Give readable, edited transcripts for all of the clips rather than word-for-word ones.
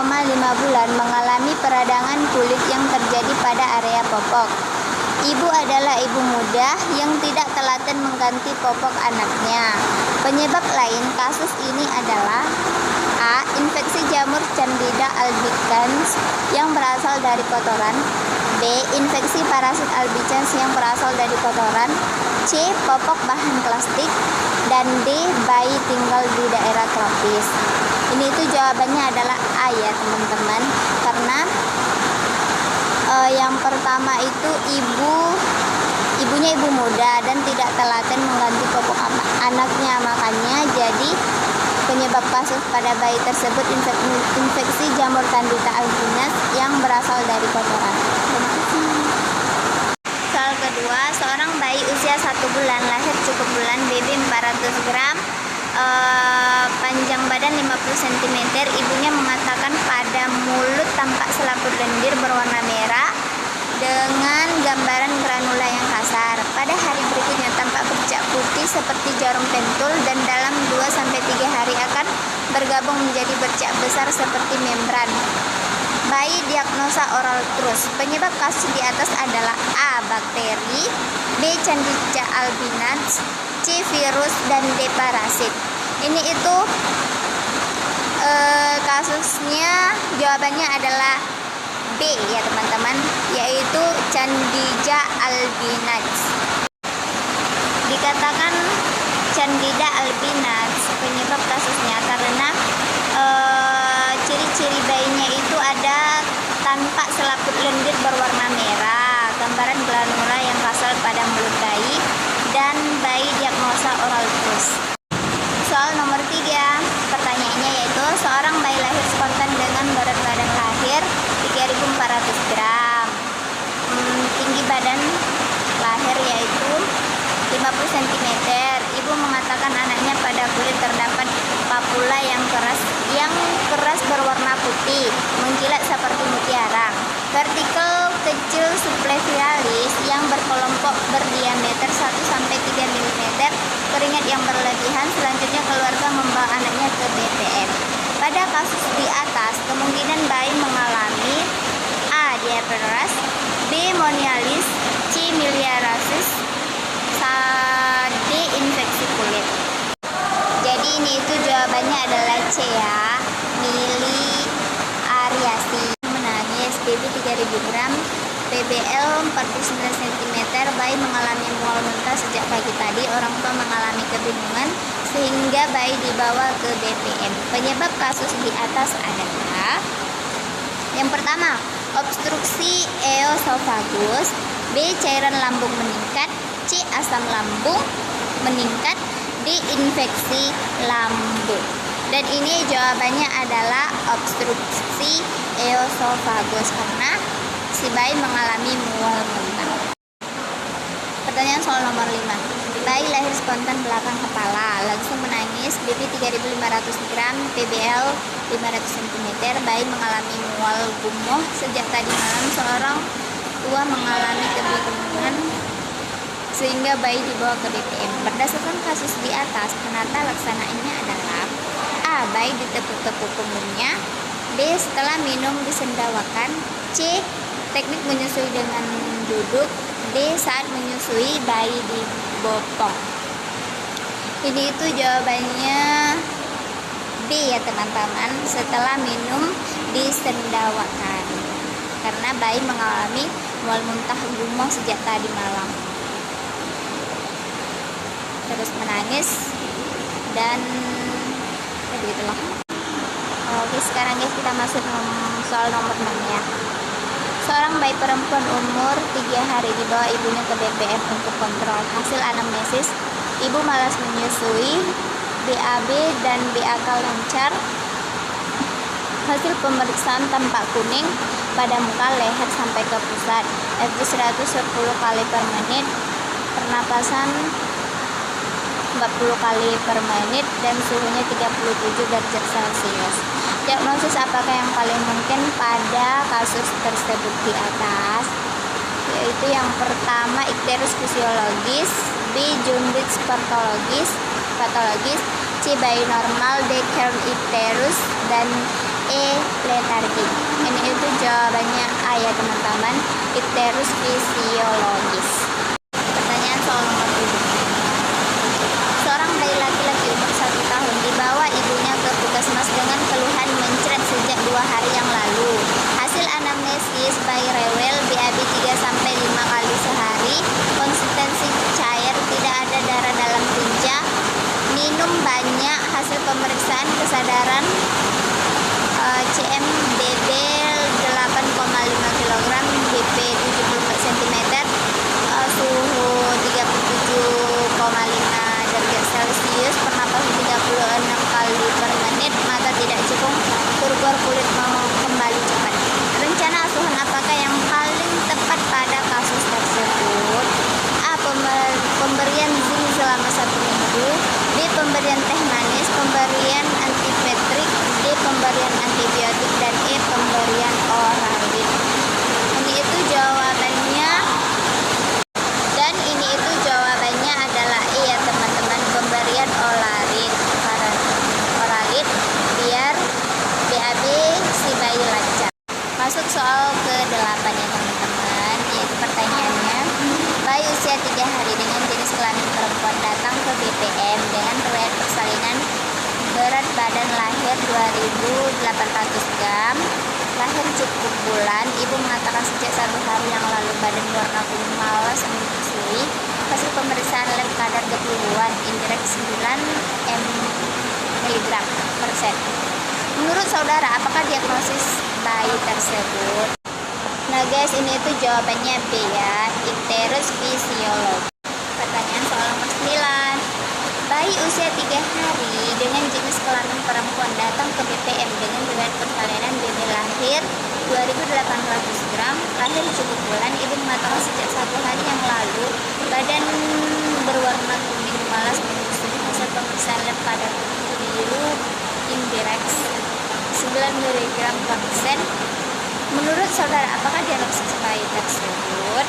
selama 5 bulan mengalami peradangan kulit yang terjadi pada area popok. Ibu adalah ibu muda yang tidak telaten mengganti popok anaknya. Penyebab lain kasus ini adalah A. Infeksi jamur Candida albicans yang berasal dari kotoran. B. Infeksi parasit albicans yang berasal dari kotoran. C. Popok bahan plastik. Dan D. Bayi tinggal di daerah tropis. Ini itu jawabannya adalah A ya teman-teman, karena yang pertama itu ibunya ibu muda dan tidak telaten mengganti popok anaknya, makanya jadi penyebab kasus pada bayi tersebut infeksi jamur Candida albicans yang berasal dari kotoran. Terima kasih. Soal kedua, seorang bayi usia 1 bulan lahir cukup bulan, BB 400 gram, panjang badan 50 cm. Ibunya mengatakan pada mulut tampak selaput lendir berwarna merah dengan gambaran granula yang kasar. Pada hari berikutnya tampak bercak putih seperti jarum pentul dan dalam 2-3 hari akan bergabung menjadi bercak besar seperti membran. Bayi diagnosa oral terus. Penyebab kasus di atas adalah A. Bakteri, B. Candida albicans, C. Virus, dan D. Parasit. Ini itu kasusnya jawabannya adalah B ya teman-teman, yaitu Candida albicans. Dikatakan Candida albicans penyebab kasusnya karena ciri-ciri bayinya itu ada tampak selaput lendir berwarna merah, gambaran granula yang kasar pada mulut bayi, dan bayi diagnosa oral terus. Soal nomor 3, pertanyaannya yaitu seorang bayi lahir spontan dengan berat badan lahir 3.400 gram, tinggi badan lahir yaitu 50 cm. Ibu mengatakan anaknya pada kulit terdapat papula yang keras berwarna putih, mengkilat seperti mutiara. Partikel kecil subclavialis yang berkelompok berdiameter 1-3 mm, keringat yang berlebihan. Selanjutnya keluarga membawa anaknya ke BPM. Pada kasus di atas, kemungkinan bayi mengalami A. diabetes, B. monialis, C. miliariasis, D. infeksi kulit. Jadi ini itu jawabannya adalah C ya, miliariasi. Menangis, BB 3000 gram, PBL 49 cm. Bayi mengalami mual muntah sejak pagi tadi. Orang tua mengalami kebingungan sehingga bayi dibawa ke BPM. Penyebab kasus di atas adalah yang pertama, obstruksi eosofagus, B. cairan lambung meningkat, C. asam lambung meningkat, D. infeksi lambung. Dan ini jawabannya adalah obstruksi eosofagus karena si bayi mengalami mual muntah. Pertanyaan soal nomor 5. Bayi lahir spontan belakang kepala, langsung menangis, BB 3.500 gram, PBL 500 cm. Bayi mengalami mual gumoh sejak tadi malam. Seorang tua mengalami kebingungan sehingga bayi dibawa ke BPM. Berdasarkan kasus di atas, penata laksanaannya adalah A. Bayi ditepuk-tepuk punggungnya, B. Setelah minum disendawakan, C. Teknik menyusui dengan duduk, D. Saat menyusui bayi dibopong. Ini itu jawabannya B ya teman-teman, setelah minum disendawakan karena bayi mengalami mual muntah gumoh sejak tadi malam, terus menangis dan begitulah. Oke, sekarang guys kita masuk soal nomor 6 ya. Seorang bayi perempuan umur 3 hari dibawa ibunya ke BPM untuk kontrol. Hasil anamnesis, ibu malas menyusui, BAB dan BAK lancar. Hasil pemeriksaan tampak kuning pada muka, leher sampai ke pusat. FB 110 kali per menit, pernapasan 40 kali per menit, dan suhunya 37 derajat Celcius. Diagnosis apakah yang paling mungkin pada kasus tersebut di atas? Yaitu yang pertama ikterus fisiologis, B. jaundice patologis, C. bayi normal, D. Kern ikterus, dan E. Letargi. Ini itu jawabannya A ya teman-teman, ikterus fisiologis. Pertanyaan soal nomor 7. Seorang bayi laki-laki umur 1 tahun dibawa ibunya ke puskesmas dengan keluhan mencret sejak 2 hari yang lalu. Hasil anamnesis bayi rewel, BAB 3-5 kali sehari, konsistensi cair, tidak ada darah dalam punca, minum banyak, hasil pemeriksaan kesadaran CMBB 8,5 kg, BP 70 cm, suhu 37,5 derajat Celcius, pernapasan 36 kali per menit, mata tidak cekung, turgor kulit mau kembali cepat. Rencana asuhan apakah yang paling tepat pada kasus tersebut? A. Pemberian zinc selama 1 minggu, B. Pemberian teh manis, pemberian antipetrik, D. Pemberian antibiotik, dan E. Pemberian oralit. Ini itu jawabannya, dan ini itu jawabannya adalah E ya teman-teman, pemberian oralit, karena oralit biar BAB si bayi lancar. Masuk soal ke-8 ya teman-teman, yaitu pertanyaannya, bayi usia 3 hari dengan jenis kelamin perempuan datang ke BPM dengan riwayat persalinan, berat badan lahir 2.800 gram, lahir cukup bulan, ibu mengatakan sejak 1 hari yang lalu badan warna kuning malas menyusui, hasil pemeriksaan lab kadar ketubuhan indeks 9 mg per set. Menurut saudara, apakah diagnosis bayi tersebut? Nah guys, ini itu jawabannya B ya, ikterus fisiologis. Pertanyaan soal nomor 9. Bayi usia 3 hari dengan jenis kelamin perempuan datang ke BPM dengan riwayat persalinan, BB lahir 2.800 gram, lahir cukup bulan, ibu mengatakan sejak 1 hari yang lalu badan berwarna kuning malas menyusui, hasil pemeriksaan lab kadar biru indeks 9 mg per sen. Menurut saudara, apakah diagnosis bayi tersebut?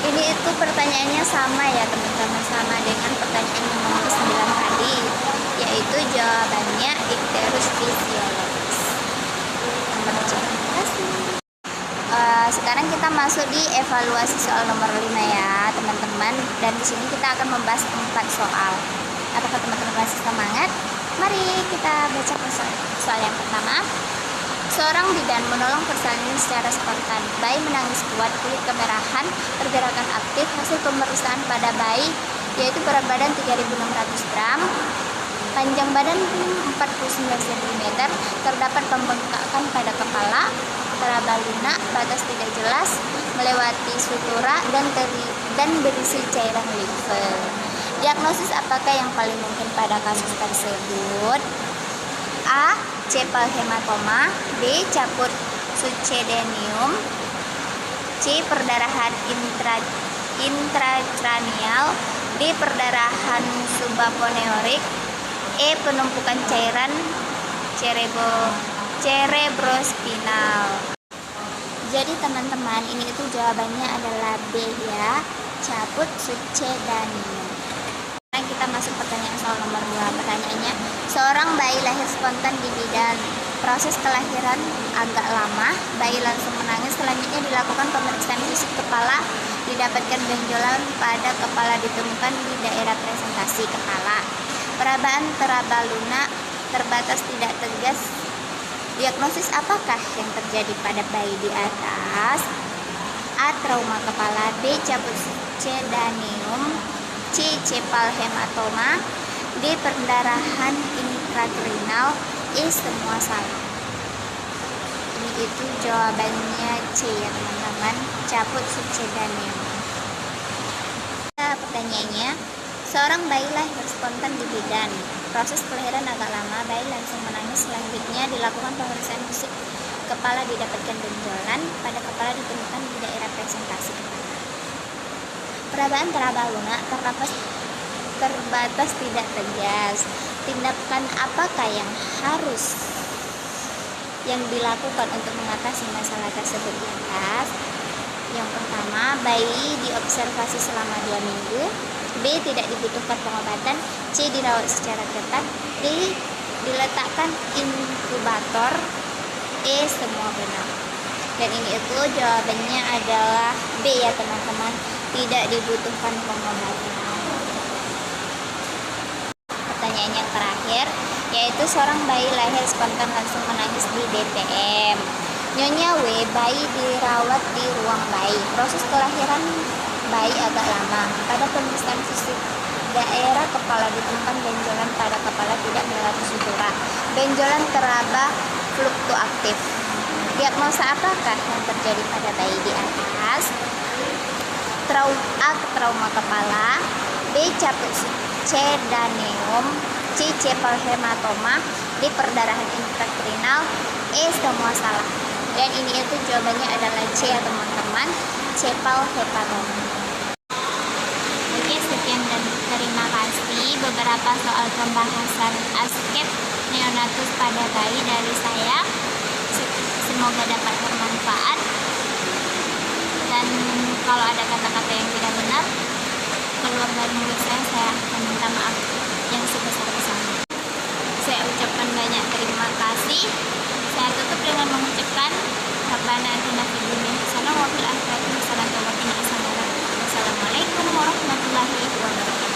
Ini itu pertanyaannya sama ya teman-teman, sama dengan pertanyaan yang nomor 9 tadi, yaitu jawabannya ikterus fisiologis. Terima kasih. Sekarang kita masuk di evaluasi soal nomor 5 ya teman-teman, dan di sini kita akan membahas 4 soal. Apakah teman-teman masih semangat? Mari kita baca soal yang pertama. Seorang bidan menolong persalinan secara spontan. Bayi menangis kuat, kulit kemerahan, pergerakan aktif. Hasil pemeriksaan pada bayi yaitu berat badan 3.600 gram, panjang badan 49 cm, terdapat pembengkakan pada kepala, teraba lunak, batas tidak jelas, melewati sutura, dan berisi cairan limfe. Diagnosis apakah yang paling mungkin pada kasus tersebut? A. Cepal hematoma, B. Caput succedaneum, C. Perdarahan intrakranial, D. Perdarahan subaponeurik, E. Penumpukan cairan cerebrospinal. Jadi teman-teman, ini itu jawabannya adalah B ya, caput succedaneum. Sekarang kita masuk pertanyaan soal nomor 2. Pertanyaannya, seorang bayi lahir spontan di bidan. Proses kelahiran agak lama, bayi langsung menangis. Selanjutnya dilakukan pemeriksaan fisik kepala, didapatkan benjolan pada kepala ditemukan di daerah presentasi kepala. Perabaan teraba lunak, terbatas tidak tegas. Diagnosis apakah yang terjadi pada bayi di atas? A. Trauma kepala, B. Caput succedaneum, C. Cepal hematoma, D. Perdarahan intrakranial, E. Semua salah. Ini itu jawabannya C ya teman-teman, caput succedaneum. Pertanyaannya, seorang bayi lahir spontan di bidan. Proses kelahiran agak lama, bayi langsung menangis. Selanjutnya dilakukan pemeriksaan fisik kepala, didapatkan benjolan pada kepala ditemukan di daerah presentasi kepala. Perabaan teraba lunak, terbatas tidak tegas. Tindakan apakah yang dilakukan untuk mengatasi masalah tersebut di atas? Yang pertama, bayi diobservasi selama 2 minggu, B. Tidak dibutuhkan pengobatan, C. Dirawat secara ketat, D. diletakkan inkubator. Semua benar. Dan ini itu jawabannya adalah B ya teman-teman, tidak dibutuhkan pengobatan. Pertanyaan yang terakhir, yaitu seorang bayi lahir spontan langsung menangis di DPM. Nyonya W, bayi dirawat di ruang bayi. Proses kelahiran bayi agak lama. Pada pemeriksaan fisik daerah kepala ditemukan benjolan pada kepala tidak melewati sutura. Benjolan teraba fluktuatif. Diagnosa apakah yang terjadi pada bayi di atas? A. Trauma kepala, B. Caput cedaneum, C. cephalhematoma, D. Perdarahan intrakrinal, semua salah. Dan ini itu jawabannya adalah C ya teman-teman, cephalhematoma. Oke, sekian dan terima kasih beberapa soal pembahasan asket neonatus pada bayi dari saya. Semoga dapat bermanfaat, dan kalau ada kata-kata yang tidak benar keluar dari mulut saya akan minta maaf yang sebesar-besarnya. Saya ucapkan banyak terima kasih. Saya tutup dengan mengucapkan Rabbana atina fid dunya hasanah wa fil akhirati hasanah wa qina adzabannar. Wassalamualaikum warahmatullahi wabarakatuh.